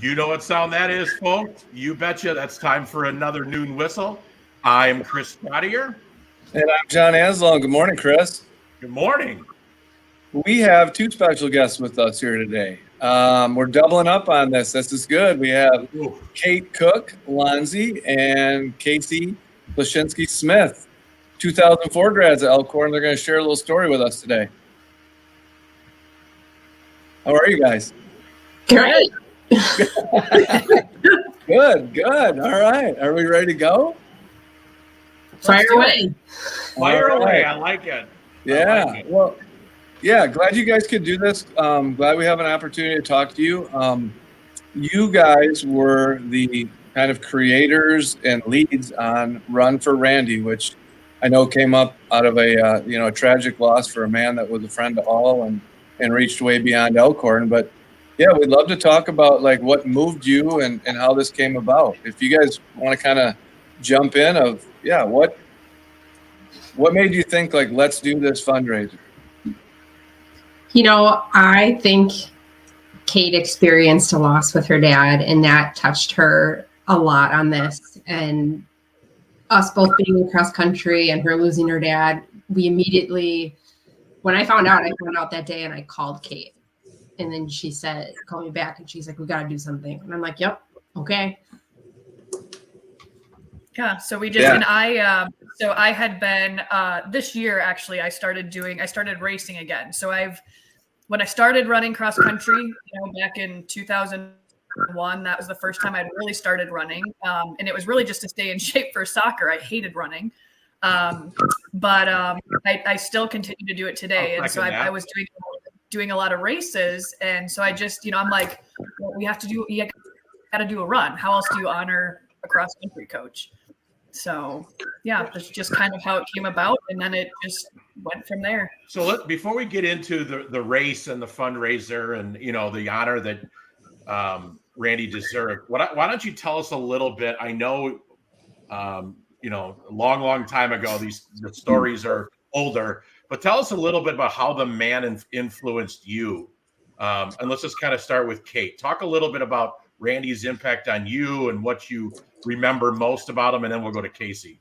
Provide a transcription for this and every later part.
You know what sound that is, folks? You betcha. That's time for another Noon Whistle. I'm Chris Trottier. And I'm John Anzalone. Good morning, Chris. Good morning. We have two special guests with us here today. We're doubling up on this. This is good. We have Kate Cook, Lonze and Kasey Smith, 2004 grads at Elkhorn. They're going to share a little story with us today. How are you guys? Great. Good. All right. Are we ready to go? Fire away. Fire away. I like it. Yeah. Like it. Well, yeah, glad you guys could do this. Glad we have an opportunity to talk to you. You guys were the kind of creators and leads on Run4Randi, which I know came up out of a tragic loss for a man that was a friend to all and reached way beyond Elkhorn. But yeah, we'd love to talk about like what moved you and how this came about. If you guys want to kind of jump in what made you think like, let's do this fundraiser? I think Kate experienced a loss with her dad, and that touched her a lot on this. And us both being in cross country and her losing her dad, we immediately, when I found out that day, and I called Kate. And then she said, call me back. And she's like, we got to do something. And I'm like, yep. Okay. Yeah. So we just, and I had been, this year, actually, I started racing again. So when I started running cross country, back in 2001, that was the first time I'd really started running. And it was really just to stay in shape for soccer. I hated running. But I still continue to do it today. And so I was doing a lot of races. And so I just, I'm like, well, you got to do a run. How else do you honor a cross country coach? So yeah, that's just kind of how it came about. And then it just went from there. So before we get into the race and the fundraiser and, the honor that Randi deserved, why don't you tell us a little bit? I know, a long time ago, the stories are older, but tell us a little bit about how the man influenced you. And let's just kind of start with Kate. Talk a little bit about Randi's impact on you and what you remember most about him, and then we'll go to Kasey.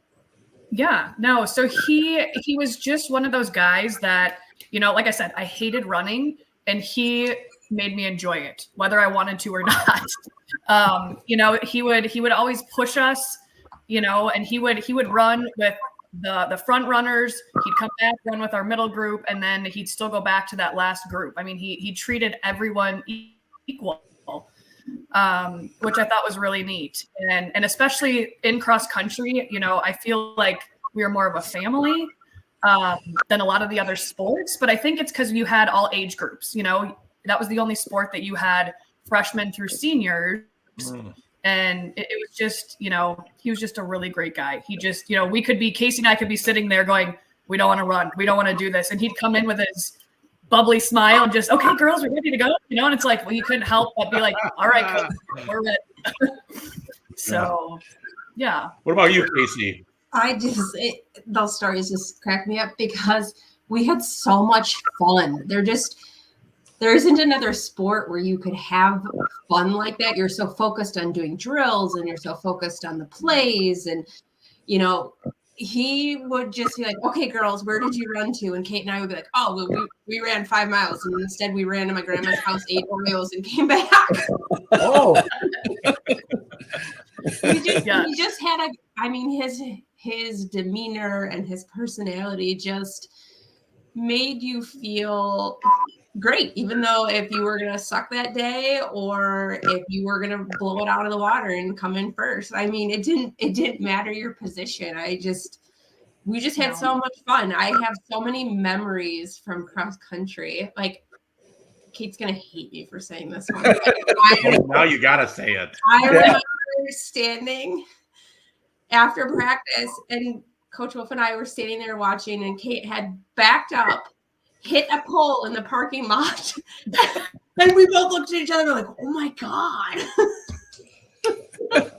Yeah, no. So he was just one of those guys that, like I said, I hated running, and he made me enjoy it, whether I wanted to or not. He would always push us, and he would run with the front runners. He'd come back, run with our middle group, and then he'd still go back to that last group. I mean, he treated everyone equal, which I thought was really neat. And especially in cross country, I feel like we were more of a family than a lot of the other sports. But I think it's because you had all age groups. That was the only sport that you had freshmen through seniors. And it was just, he was just a really great guy. He just, Kasey and I could be sitting there going, we don't want to run. We don't want to do this. And he'd come in with his bubbly smile and just, okay, girls, we're ready to go. And it's like, well, you couldn't help but be like, all right, coach, we're ready. So, yeah. What about you, Kasey? Those stories just crack me up because we had so much fun. There isn't another sport where you could have fun like that. You're so focused on doing drills and you're so focused on the plays. And, he would just be like, okay, girls, where did you run to? And Kate and I would be like, oh, well, we ran 5 miles. And instead we ran to my grandma's house, ate Oreos, and came back. Oh. He just had his demeanor and his personality just made you feel great, even though if you were going to suck that day or if you were going to blow it out of the water and come in first. I mean, it didn't matter your position. We just had so much fun. I have so many memories from cross country. Like, Kate's going to hate me for saying this one. Now you got to say it. I remember standing after practice and Coach Wulf and I were standing there watching, and Kate had backed up, hit a pole in the parking lot. And we both looked at each other and were like, oh my God.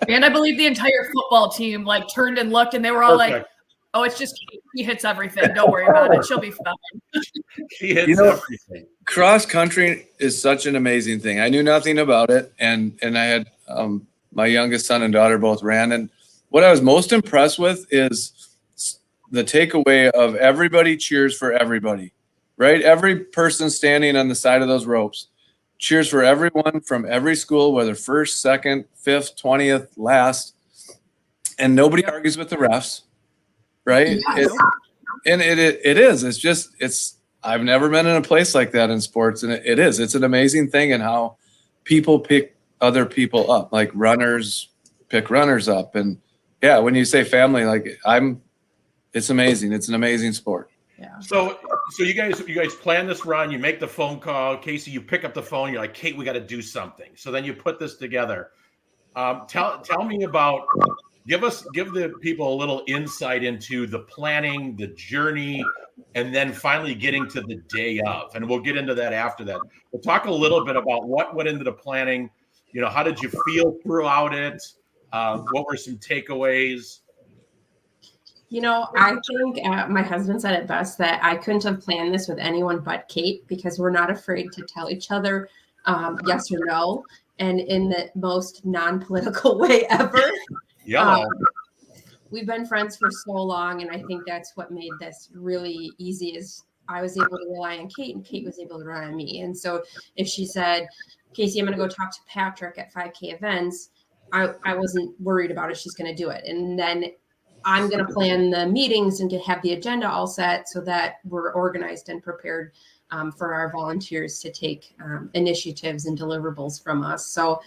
And I believe the entire football team turned and looked, and they were all like, Oh, it's just he hits everything. Don't worry about it. She'll be fine. She hits everything. Cross country is such an amazing thing. I knew nothing about it, and I had my youngest son and daughter both ran, and what I was most impressed with is the takeaway of everybody cheers for everybody, right? Every person standing on the side of those ropes cheers for everyone from every school, whether first, second, fifth, 20th, last, and nobody argues with the refs. Right. Yes. It is. It's just, I've never been in a place like that in sports. And it's an amazing thing in how people pick other people up, like runners pick runners up. And yeah, when you say family, like it's amazing. It's an amazing sport. Yeah. So you guys plan this run, you make the phone call, Kasey, you pick up the phone, you're like, Kate, we got to do something. So then you put this together. Tell me about, give the people a little insight into the planning, the journey, and then finally getting to the day of. And we'll get into that after that. We'll talk a little bit about what went into the planning. You know, how did you feel throughout it? What were some takeaways? You know, I think my husband said it best that I couldn't have planned this with anyone but Kate, because we're not afraid to tell each other yes or no, and in the most non-political way ever. We've been friends for so long, and I think that's what made this really easy, is I was able to rely on Kate and Kate was able to rely on me. And so if she said, Kasey, I'm going to go talk to Patrick at 5K events, I wasn't worried about it. She's going to do it. And then I'm going to plan the meetings and to have the agenda all set so that we're organized and prepared for our volunteers to take initiatives and deliverables from us. So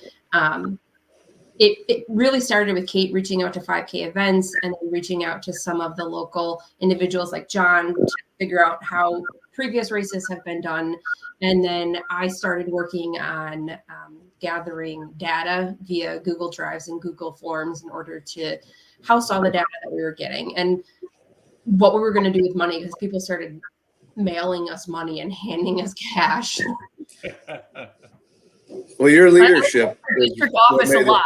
it really started with Kate reaching out to 5K events and then reaching out to some of the local individuals like John to figure out how previous races have been done. And then I started working on gathering data via Google Drives and Google Forms in order to house all the data that we were getting and what we were going to do with money, because people started mailing us money and handing us cash. Well, your leadership. District office a lot.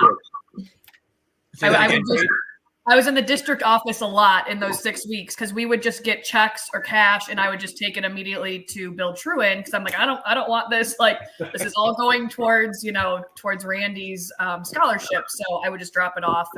I was in the district office a lot in those 6 weeks because we would just get checks or cash, and I would just take it immediately to Bill Truin because I'm like, I don't want this. Like, this is all going towards Randi's scholarship. So I would just drop it off.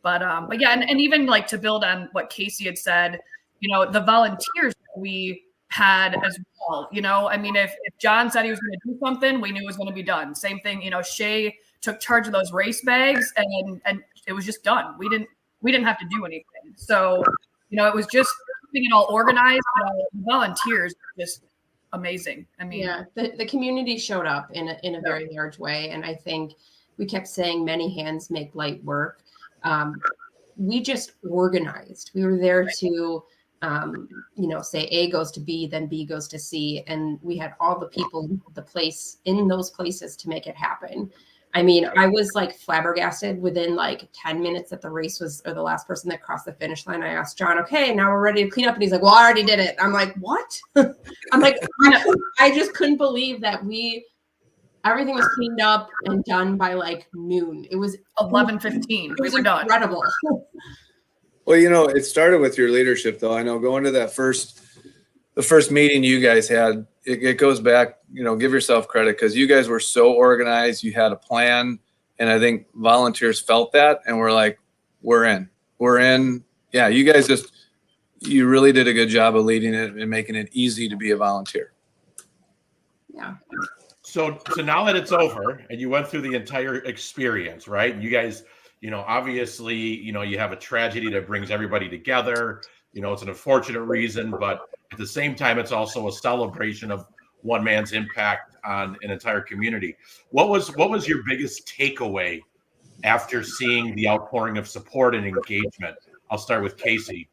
But yeah, and even like to build on what Kasey had said, the volunteers that we had as well. I mean, if John said he was going to do something, we knew it was going to be done. Same thing, Shay took charge of those race bags and it was just done. We didn't have to do anything. So, it was just keeping it all organized. The volunteers were just amazing. I mean, yeah, the community showed up in a very large way. And I think we kept saying many hands make light work. We just organized. We were there to, say A goes to B, then B goes to C. And we had all the people in those places to make it happen. I mean, I was like flabbergasted within like 10 minutes that the race was, or the last person that crossed the finish line. I asked John, okay, now we're ready to clean up. And he's like, well, I already did it. I'm like, what? I'm like, I just couldn't believe that everything was cleaned up and done by like noon. It was 11:15. It was incredible. Well, it started with your leadership, though. I know going to the first meeting you guys had, it goes back, give yourself credit because you guys were so organized. You had a plan. And I think volunteers felt that. And we're like, we're in. Yeah, you guys you really did a good job of leading it and making it easy to be a volunteer. Yeah. So now that it's over and you went through the entire experience, right? You guys, obviously, you have a tragedy that brings everybody together. It's an unfortunate reason, but at the same time, it's also a celebration of one man's impact on an entire community. What was your biggest takeaway after seeing the outpouring of support and engagement? I'll start with Kasey.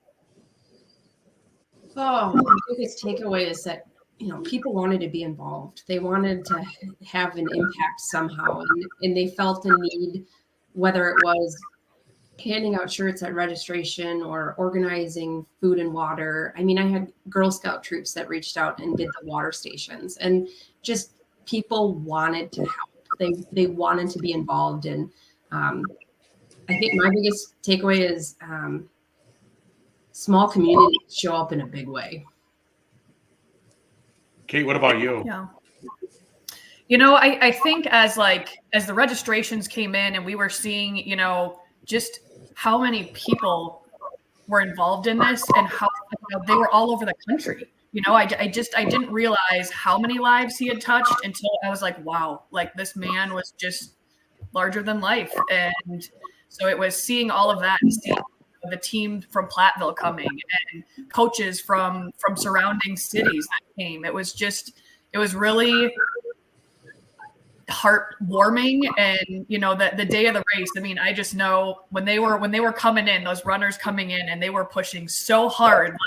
Oh, my biggest takeaway is that people wanted to be involved. They wanted to have an impact somehow, and they felt the need, whether it was handing out shirts at registration or organizing food and water. I mean, I had Girl Scout troops that reached out and did the water stations, and just people wanted to help. They wanted to be involved. And I think my biggest takeaway is small communities show up in a big way. Kate, what about you? Yeah. You know, I think as the registrations came in and we were seeing, you know, just how many people were involved in this and how, you know, they were all over the country. You know, I didn't realize how many lives he had touched until I was like, wow, like this man was just larger than life. And so it was seeing all of that and seeing the team from Platteville coming and coaches from surrounding cities that came. It was really heartwarming. And you know, the day of the race, I mean, I just know when they were coming in, those runners coming in and they were pushing so hard, like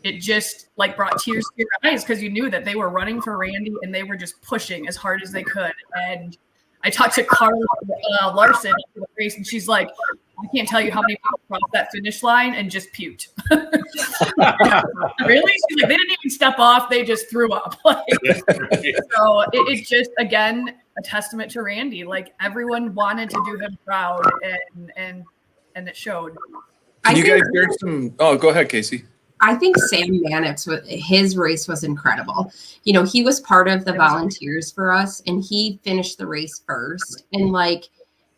it just like brought tears to your eyes because you knew that they were running for Randi and they were just pushing as hard as they could. And I talked to Carla Larson after the race, and she's like, I can't tell you how many people crossed that finish line and just puked. Really? She's like, they didn't even step off; they just threw up. Like, so it just, again, a testament to Randi. Like everyone wanted to do him proud, and it showed. Can you guys hear some? Oh, go ahead, Kasey. I think Sam Mannix, his race was incredible. You know, he was part of the volunteers for us, and he finished the race first. And like,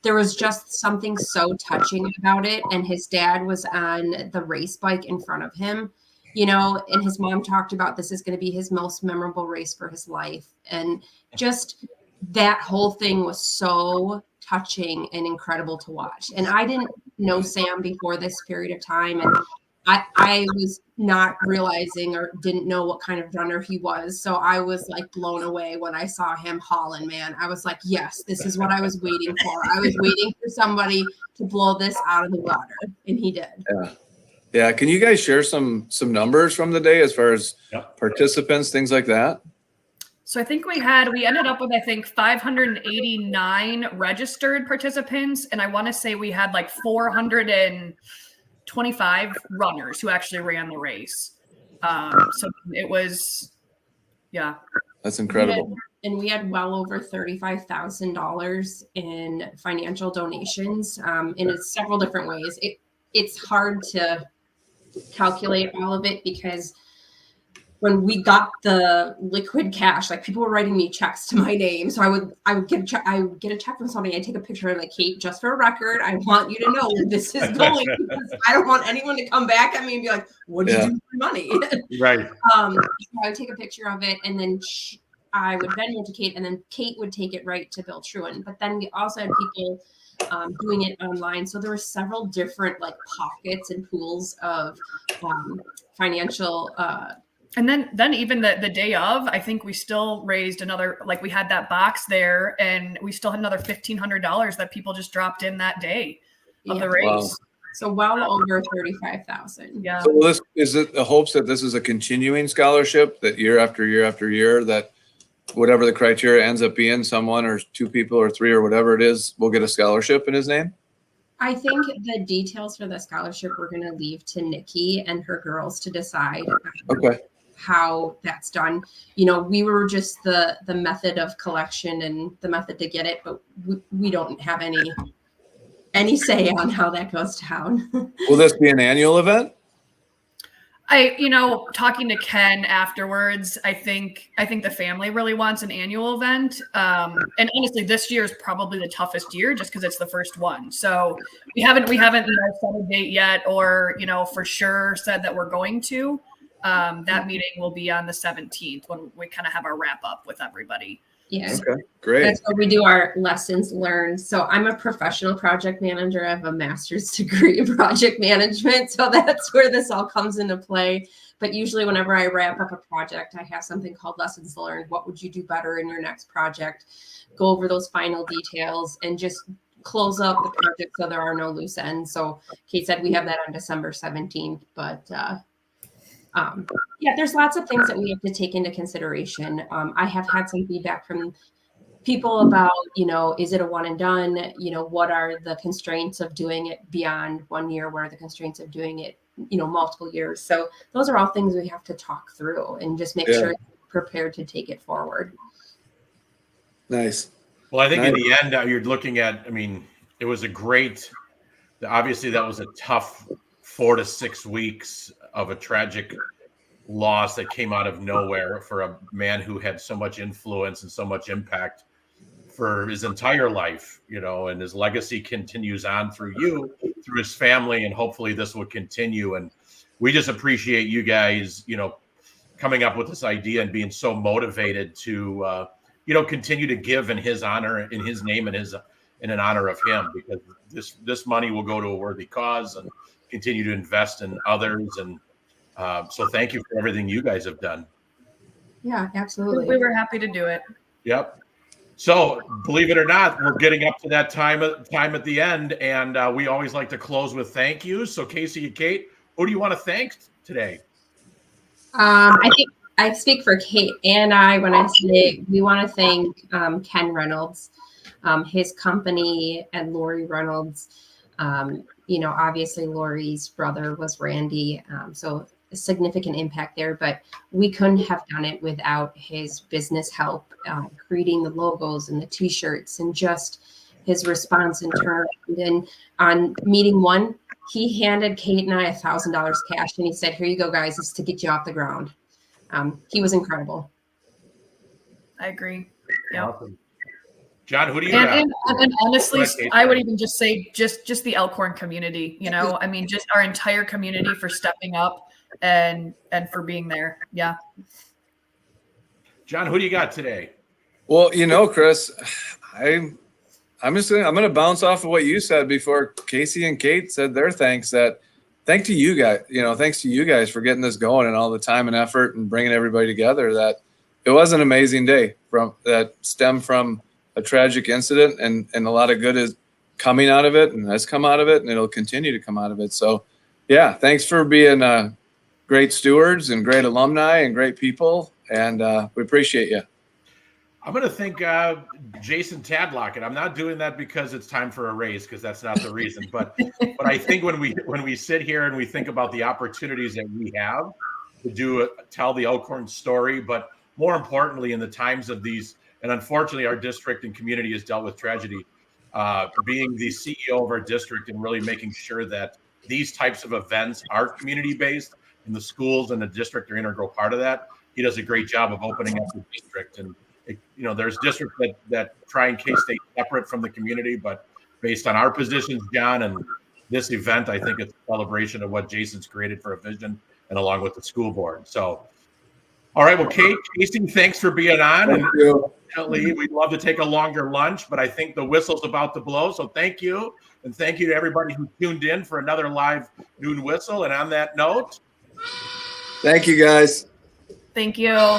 there was just something so touching about it. And his dad was on the race bike in front of him, you know, and his mom talked about this is going to be his most memorable race for his life. And just that whole thing was so touching and incredible to watch. And I didn't know Sam before this period of time. And I was not realizing or didn't know what kind of runner he was. So I was like blown away when I saw him hauling, man. I was like, yes, this is what I was waiting for. I was waiting for somebody to blow this out of the water, and he did. Yeah. Yeah. Can you guys share some numbers from the day as far as participants, things like that? So I think we ended up with, I think, 589 registered participants. And I want to say we had like 425 runners who actually ran the race. So it was, yeah. That's incredible. We had well over $35,000 in financial donations in several different ways. It's hard to calculate all of it because when we got the liquid cash, like people were writing me checks to my name. So I would get a check. I would get a check from somebody. I take a picture of like, Kate, just for a record, I want you to know where this is going. Because I don't want anyone to come back at me and be like, what did you do with your money? Right. So I would take a picture of it, and then I would Venmo to Kate, and then Kate would take it right to Bill Truan. But then we also had people doing it online. So there were several different like pockets and pools of financial and then even the day of, I think we still raised another, like we had that box there and we still had another $1,500 that people just dropped in that day of the race. Wow. So well over 35,000. Yeah. So is it the hopes that this is a continuing scholarship that year after year after year, that whatever the criteria ends up being, someone or two people or three or whatever it is will get a scholarship in his name? I think the details for the scholarship we're going to leave to Nikki and her girls to decide. Okay. How that's done. You know, we were just the method of collection and the method to get it, but we don't have any say on how that goes down. Will this be an annual event? Talking to Ken afterwards, I think the family really wants an annual event. And honestly, this year is probably the toughest year just because it's the first one. So we haven't set a date yet or, for sure said that we're going to. That meeting will be on the 17th when we kind of have our wrap up with everybody. Yeah. Okay, great. That's where we do our lessons learned. So I'm a professional project manager. I have a master's degree in project management. So that's where this all comes into play. But usually whenever I wrap up a project, I have something called lessons learned. What would you do better in your next project? Go over those final details and just close up the project so there are no loose ends. So Kate said we have that on December 17th, but there's lots of things that we have to take into consideration. I have had some feedback from people about, is it a one and done? What are the constraints of doing it beyond 1 year? What are the constraints of doing it, multiple years? So those are all things we have to talk through and just make sure we're prepared to take it forward. Nice. Well, I think in the end, you're looking at, it was obviously that was a tough 4 to 6 weeks of a tragic loss that came out of nowhere for a man who had so much influence and so much impact for his entire life, and his legacy continues on through you, through his family, and hopefully this will continue. And we just appreciate you guys, coming up with this idea and being so motivated to, continue to give in his honor, in his name, and in an honor of him, because this money will go to a worthy cause and continue to invest in others. And so thank you for everything you guys have done. Yeah, absolutely. We were happy to do it. Yep. So believe it or not, we're getting up to that time at the end, and we always like to close with thank yous. So Kasey and Kate, who do you want to thank today? I think I speak for Kate and I when I say we want to thank Ken Reynolds, his company, and Lori Reynolds. Obviously Lori's brother was Randi, so a significant impact there, but we couldn't have done it without his business help, creating the logos and the t-shirts, and just his response and turnaround. And on meeting one, he handed Kate and I $1,000 cash, and he said, "Here you go, guys. This is to get you off the ground." He was incredible. I agree. Yeah. Awesome. John, who do you got? And honestly, I would even just say just the Elkhorn community, I mean, just our entire community for stepping up and for being there. Yeah. John, who do you got today? Well, Chris, I'm going to bounce off of what you said before Kasey and Kate said their thanks. Thanks to you guys for getting this going and all the time and effort and bringing everybody together. That it was an amazing day that stemmed from a tragic incident, and a lot of good is coming out of it and has come out of it, and it'll continue to come out of it. So yeah, thanks for being great stewards and great alumni and great people. And we appreciate you. I'm going to thank Jason Tadlock, and I'm not doing that because it's time for a raise, because that's not the reason. But I think when we sit here and we think about the opportunities that we have to tell the Elkhorn story, but more importantly, in the times of these, and unfortunately, our district and community has dealt with tragedy. Being the CEO of our district and really making sure that these types of events are community-based, and the schools and the district are an integral part of that. He does a great job of opening up the district. And there's districts that try and stay separate from the community, but based on our positions, John, and this event, I think it's a celebration of what Jason's created for a vision, and along with the school board. So, all right, well, Kate, Kasey, thanks for being on. Thank you. We'd love to take a longer lunch, but I think the whistle's about to blow. So thank you. And thank you to everybody who tuned in for another live Noon Whistle. And on that note, thank you, guys. Thank you.